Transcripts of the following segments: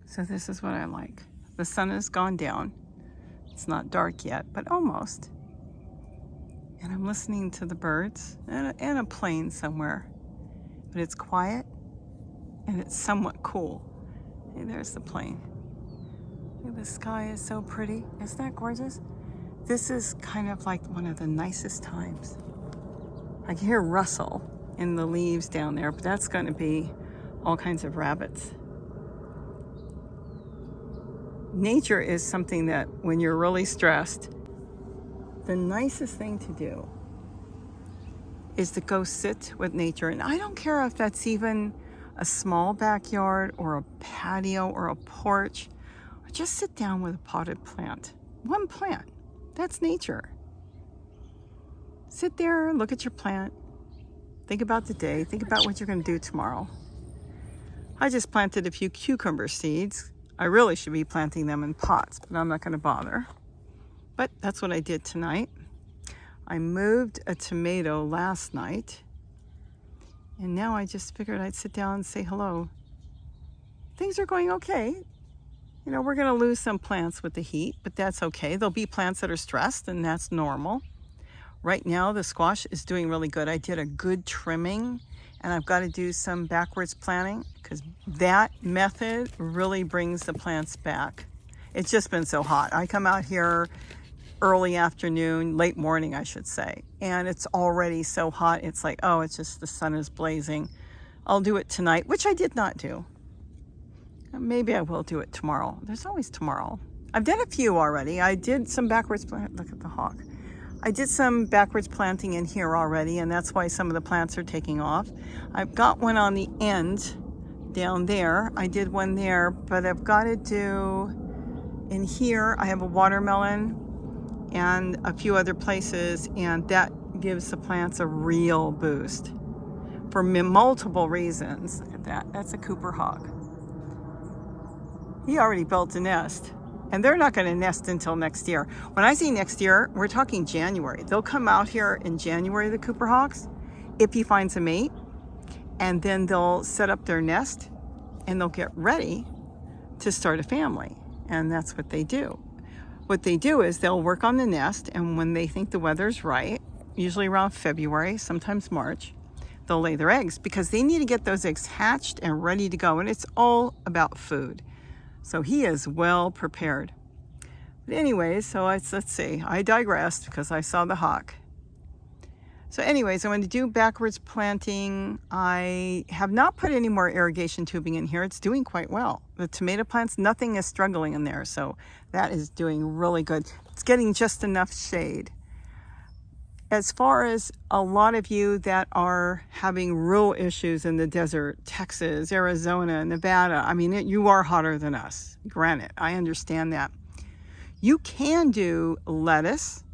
So this is what I like. The sun has gone down. It's not dark yet, but almost. And I'm listening to the birds and a plane somewhere. But it's quiet and it's somewhat cool. Hey, there's the plane. Hey, the sky is so pretty. Isn't that gorgeous? This is kind of like one of the nicest times. I can hear rustle in the leaves down there, but that's going to be all kinds of rabbits. Nature is something that when you're really stressed, the nicest thing to do is to go sit with nature. And I don't care if that's even a small backyard or a patio or a porch, or just sit down with a potted plant. One plant. That's nature. Sit there, look at your plant, think about the day, think about what you're going to do tomorrow. I just planted a few cucumber seeds. I really should be planting them in pots, but I'm not going to bother. But that's what I did tonight. I moved a tomato last night, and now I just figured I'd sit down and say hello. Things are going okay. You know, we're going to lose some plants with the heat, but that's okay. There'll be plants that are stressed, and that's normal. Right now, the squash is doing really good. I did a good trimming, and I've got to do some backwards planting because that method really brings the plants back. It's just been so hot. I come out here early afternoon, late morning, I should say, and it's already so hot. It's like, oh, it's just the sun is blazing. I'll do it tonight, which I did not do. Maybe I will do it tomorrow. There's always tomorrow. I've done a few already. I did some backwards plant. Look at the hawk. I did some backwards planting in here already, and that's why some of the plants are taking off. I've got one on the end down there. I did one there, but I've got to do in here. I have a watermelon and a few other places, and that gives the plants a real boost for multiple reasons. Look at that. That's a Cooper hawk. He already built a nest, and they're not going to nest until next year. When I say next year, we're talking January. They'll come out here in January, the Cooper hawks, if he finds a mate, and then they'll set up their nest and they'll get ready to start a family. And that's what they do. What they do is they'll work on the nest, and when they think the weather's right, usually around February, sometimes March, they'll lay their eggs because they need to get those eggs hatched and ready to go. And it's all about food. So he is well prepared. But anyways, so let's see. I digressed because I saw the hawk. So anyways, I'm going to do backwards planting. I have not put any more irrigation tubing in here. It's doing quite well. The tomato plants, nothing is struggling in there. So that is doing really good. It's getting just enough shade. As far as a lot of you that are having real issues in the desert, Texas, Arizona, Nevada, I mean, you are hotter than us. Granted, I understand that. You can do lettuce,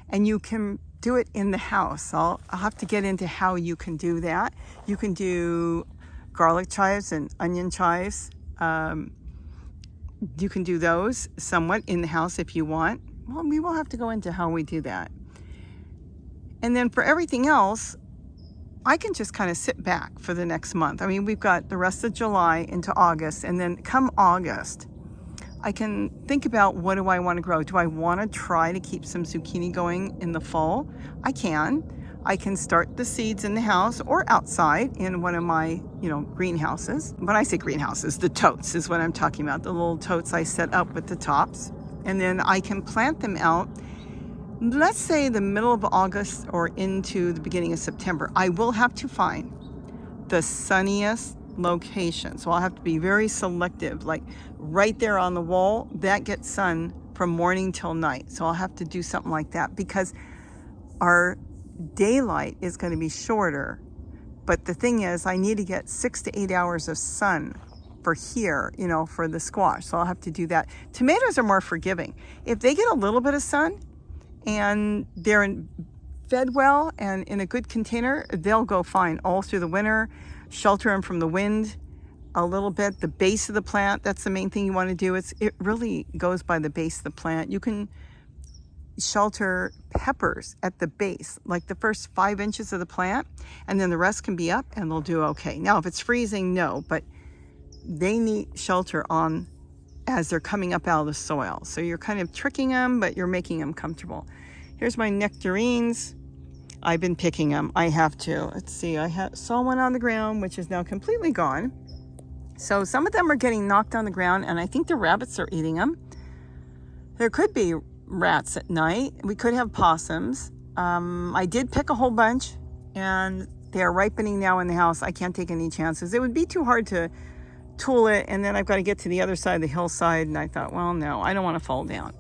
and you can do it in the house. I'll have to get into how you can do that. You can do garlic chives and onion chives. You can do those somewhat in the house if you want. Well, we will have to go into how we do that. And then for everything else, I can just kind of sit back for the next month. I mean, we've got the rest of July into August, and then come August, I can think about what do I want to grow. Do I want to try to keep some zucchini going in the fall? I can. I can start the seeds in the house or outside in one of my, greenhouses. When I say greenhouses, the totes is what I'm talking about. The little totes I set up with the tops. And then I can plant them out. Let's say the middle of August or into the beginning of September. I will have to find the sunniest location. So I'll have to be very selective, like right there on the wall, that gets sun from morning till night. So I'll have to do something like that because our daylight is going to be shorter. But the thing is, I need to get 6 to 8 hours of sun for here, for the squash. So I'll have to do that. Tomatoes are more forgiving. If they get a little bit of sun, and they're fed well and in a good container, they'll go fine all through the winter. Shelter them from the wind a little bit. The base of the plant, that's the main thing you want to do. It really goes by the base of the plant. You can shelter peppers at the base, like the first 5 inches of the plant, and then the rest can be up and they'll do okay. Now, if it's freezing, no, but they need shelter on as they're coming up out of the soil. So you're kind of tricking them, but you're making them comfortable. Here's my nectarines. I've been picking them. I have to. Let's see. I saw one on the ground, which is now completely gone. So some of them are getting knocked on the ground, and I think the rabbits are eating them. There could be rats at night. We could have possums. I did pick a whole bunch, and they are ripening now in the house. I can't take any chances. It would be too hard to tool it, and then I've got to get to the other side of the hillside, and I thought, well, no, I don't want to fall down.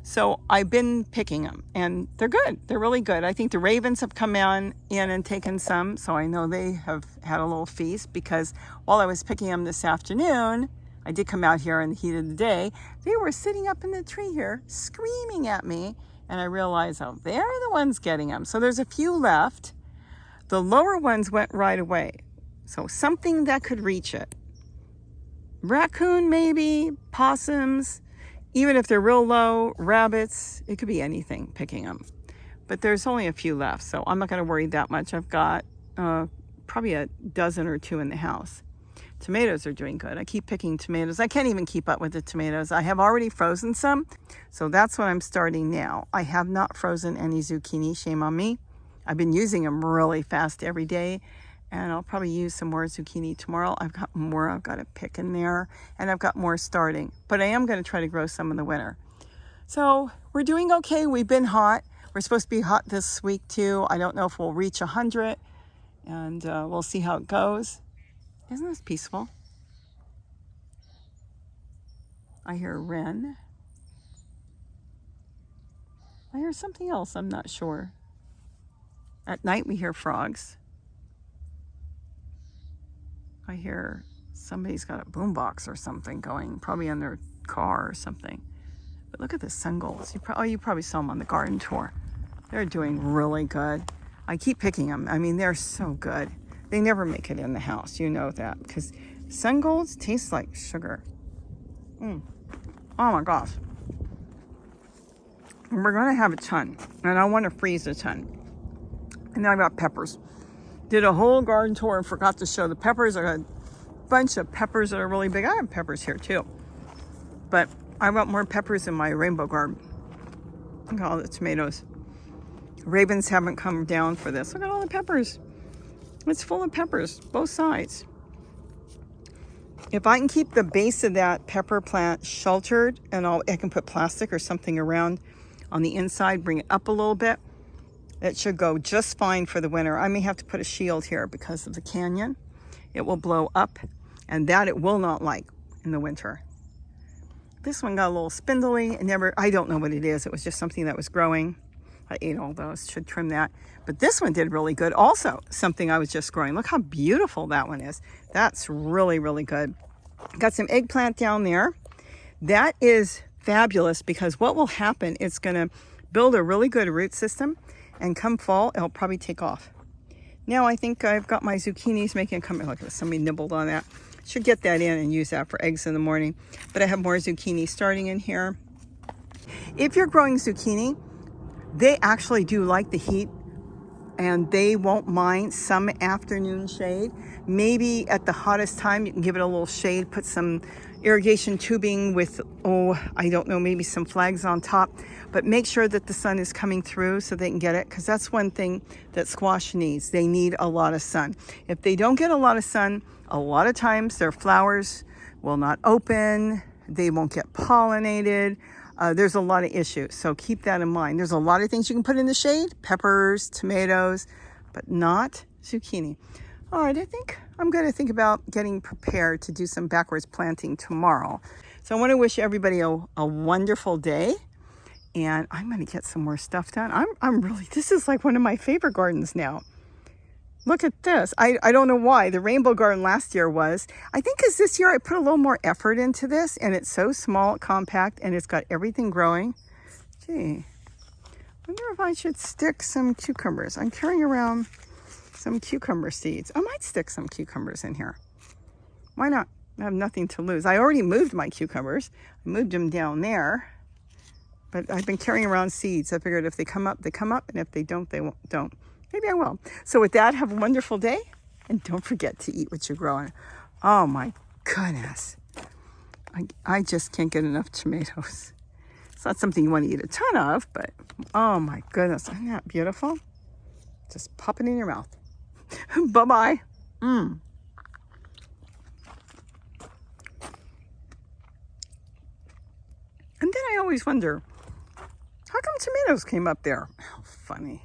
So I've been picking them, and they're good. They're really good. I think the ravens have come in and taken some, so I know they have had a little feast, because while I was picking them this afternoon, I did come out here in the heat of the day, they were sitting up in the tree here screaming at me, and I realized, oh, they're the ones getting them. So there's a few left. The lower ones went right away, so something that could reach it. Raccoon maybe, possums, even if they're real low, rabbits, it could be anything picking them. But there's only a few left, so I'm not going to worry that much. I've got probably a dozen or two in the house. Tomatoes are doing good. I keep picking tomatoes. I can't even keep up with the tomatoes. I have already frozen some, so that's what I'm starting now. I have not frozen any zucchini, shame on me. I've been using them really fast every day, and I'll probably use some more zucchini tomorrow. I've got more I've got to pick in there, and I've got more starting. But I am going to try to grow some in the winter. So we're doing okay. We've been hot. We're supposed to be hot this week too. I don't know if we'll reach 100, and we'll see how it goes. Isn't this peaceful? I hear a wren. I hear something else, I'm not sure. At night we hear frogs. I hear somebody's got a boombox or something going, probably on their car or something. But look at the sungolds. You probably saw them on the garden tour. They're doing really good. I keep picking them. I mean, they're so good. They never make it in the house, you know that, because sungolds taste like sugar. Oh my gosh. We're going to have a ton, and I want to freeze a ton. And then I got peppers. Did a whole garden tour and forgot to show the peppers. I got a bunch of peppers that are really big. I have peppers here too, but I want more peppers in my rainbow garden. Look at all the tomatoes. Ravens haven't come down for this. Look at all the peppers. It's full of peppers, both sides. If I can keep the base of that pepper plant sheltered, and I can put plastic or something around on the inside, bring it up a little bit, it should go just fine for the winter. I may have to put a shield here because of the canyon. It will blow up, and that it will not like in the winter. This one got a little spindly. I don't know what it is. It was just something that was growing. I ate all those, should trim that. But this one did really good. Also, something I was just growing. Look how beautiful that one is. That's really, really good. Got some eggplant down there. That is fabulous, because what will happen, it's gonna build a really good root system, and come fall, it'll probably take off. Now I think I've got my zucchinis making a comeback. Look, somebody nibbled on that. Should get that in and use that for eggs in the morning. But I have more zucchini starting in here. If you're growing zucchini, they actually do like the heat, and they won't mind some afternoon shade. Maybe at the hottest time, you can give it a little shade, put some irrigation tubing with, I don't know, maybe some flags on top, but make sure that the sun is coming through so they can get it, because that's one thing that squash needs. They need a lot of sun. If they don't get a lot of sun, a lot of times their flowers will not open, they won't get pollinated. There's a lot of issues, so keep that in mind. There's a lot of things you can put in the shade, peppers, tomatoes, but not zucchini. All right, I think I'm going to think about getting prepared to do some backwards planting tomorrow. So I want to wish everybody a wonderful day, and I'm going to get some more stuff done. I'm really, this is like one of my favorite gardens now. Look at this. I don't know why. The rainbow garden last year was. I think because this year I put a little more effort into this, and it's so small, compact, and it's got everything growing. Gee, I wonder if I should stick some cucumbers. I'm carrying around some cucumber seeds. I might stick some cucumbers in here. Why not? I have nothing to lose. I already moved my cucumbers. I moved them down there, but I've been carrying around seeds. I figured if they come up, they come up, and if they don't, they don't. Maybe I will. So with that, have a wonderful day, and don't forget to eat what you're growing. Oh my goodness. I just can't get enough tomatoes. It's not something you want to eat a ton of, but oh my goodness, isn't that beautiful? Just pop it in your mouth. Bye-bye. And then I always wonder, how come tomatoes came up there? How funny.